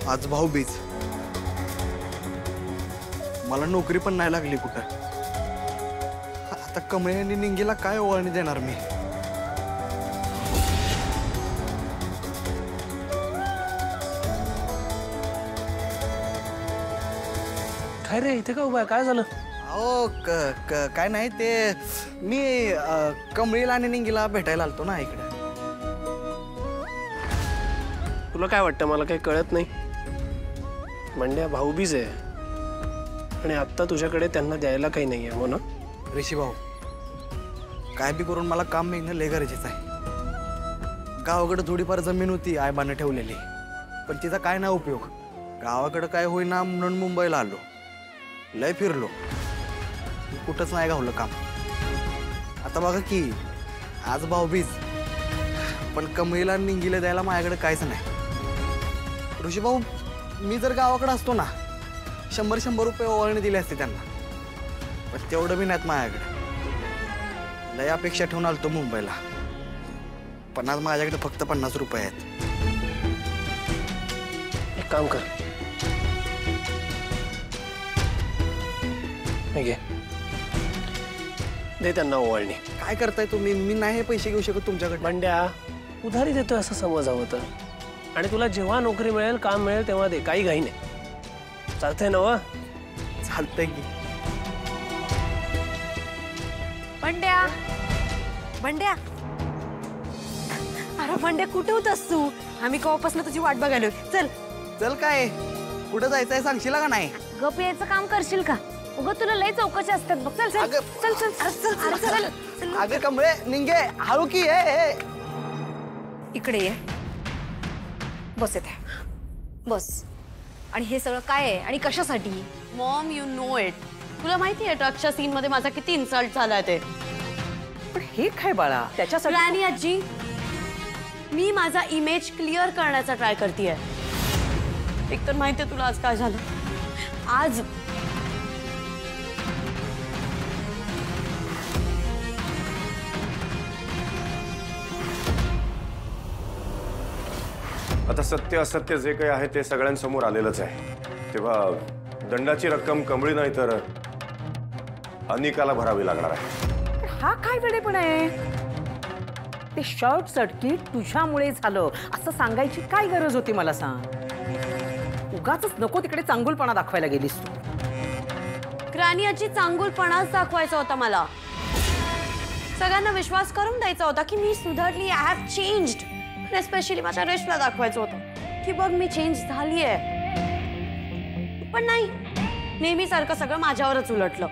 आज भाऊबीज, मला नोकरी पण नाही लागली कुठं। आता कमळे आणि निंगीला काय ओवाळणी देणार मी? काय रे इथे का उभा आहे? काय झालं? अहो काय नाही, ते मी कमळीला आणि निंगीला भेटायला आलतो ना इकडे। तुला काय वाटतं मला काही कळत नाही? म्हणजे भाऊबीज आहे आणि आता तुझ्याकडे त्यांना द्यायला काही नाहीये, हो ना? ऋषी भाऊ, काय बी करून मला काम मिळणं लय गरजेचं आहे। गावाकडे थोडीफार जमीन होती आईबाने ठेवलेली, पण तिचा काय नाही उपयोग। गावाकडे काय होईना म्हणून मुंबईला आलो, लय फिरलो, कुठंच नाही गावलं काम। आता बघा की आज भाऊबीज, पण कमळीला निंगीला द्यायला माझ्याकडे काहीच नाही। ऋषी भाऊ, मी जर गावाकडे असतो ना 100 रुपये ओवाळणी दिली असते त्यांना, पण तेवढं बी नाहीत माझ्याकडे। लय अपेक्षा ठेवून आलतो मुंबईला, पण आज माझ्याकडे फक्त 50 रुपये आहेत। एक काम कर, दे त्यांना ओवाळणी। काय करताय तुम्ही? मी नाही हे पैसे घेऊ शकत तुमच्याकडे। बंड्या, उधारी देतोय असं समजावं तर, आणि तुला जेव्हा नोकरी मिळेल काम मिळेल तेव्हा दे, काही घाई नाही। चालतंय ना? चालतंय की। बंड्या, बंड्या, अरे बंड्या कुठे होतास तू? आम्ही केव्हापासून तुझी वाट बघायलोय। चल चल, काय कुठं जायचंय सांगशील का नाही? गप यायचं काम करशील का? उगा तुला लय चौकशी असतात बघ। चल चल चल चल चल चल। अगं कमळे निंगे, हळू की ये। इकडे ये, बस येते, बस। आणि हे सगळं काय आहे आणि कशासाठी? Maugham, you know it. तुला माहिती आहे ट्रकच्या सीन मध्ये माझा किती इन्सल्ट झालाय ते? पण हे काय बाळा, त्याच्यासाठी राणी आजी, मी माझा इमेज क्लिअर करण्याचा ट्राय करतेय। एकतर माहितीये तुला आज काय झालं? आज आता सत्य असत्य जे काही आहे ते सगळ्यांसमोर आलेलंच आहे। तेव्हा दंडाची रक्कम कमळी नाही तर अनिकाला भरावी लागणार आहे। हा काय वेडेपणा आहे? ते शॉर्ट सर्किट तुझ्यामुळे झालं असं सांगायची काय गरज होती मला सांग? उगाचच नको तिकडे चांगुलपणा दाखवायला गेलीस तू। राणी आजी, चांगुलपणाच दाखवायचा होता मला। सगळ्यांना विश्वास करून द्यायचा होता की मी सुधारली, आय हॅव चेंज्ड। स्पेशली माझ्या रेशला दाखवायचं होतं की बघ मी चेंज झालीये। पण नाही, नेहमीसारखं सगळं माझ्यावरच उलटलं।